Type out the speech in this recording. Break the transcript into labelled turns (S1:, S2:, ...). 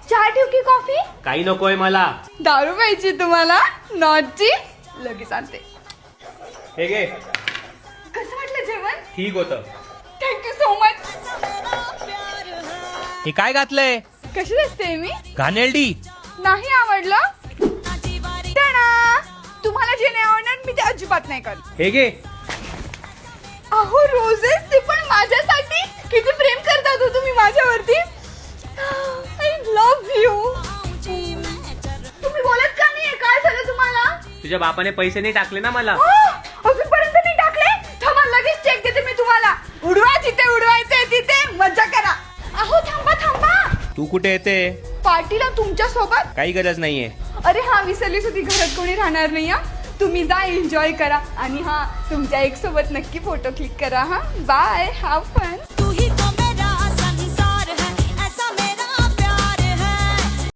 S1: चहा ठेवू की कॉफी?
S2: काही नकोय मला.
S1: दारू प्यायची तुम्हाला? नॉटची. लगेच आणते.
S2: हे घे.
S1: कसं वाटलं जेवण?
S2: ठीक होतं.
S1: Thank you so much.
S2: हे काय घातलंय?
S1: कशी दिसते मी?
S2: घाणेरडी.
S1: नाही आवडलं? टाणा. तुम्हाला जे नाही आवडणार मी ते अजिबात नाही करत.
S2: हे घे.
S1: अहो रोजेस, ते पण माझ्यासाठी. किती प्रेम करतात हो तुम्ही माझ्यावरती. I love you. तुम्ही बोलत का नाहीये? काय झालं तुम्हाला?
S2: तुझ्या बापाने पैसे नाही टाकले ना मला.
S1: अजूनपर्यंत नाही टाकले? थांबा, लगेच चेक देते मी तुम्हाला. उडवा जिथे उडवायचंय तिथे, मजा करा. अहो थांबा थांबा.
S2: तू कुठे येते?
S1: पार्टीला तुमच्या सोबत.
S2: काही गरज नाहीये.
S1: अरे हा, विसरलीच होती, घरात कोणी राहणार नाही. हा, तुम्ही जा, एन्जॉय करा. आणि हा, तुमच्या एक सोबत नक्की फोटो क्लिक करा. हा, बाय, हॅव फन.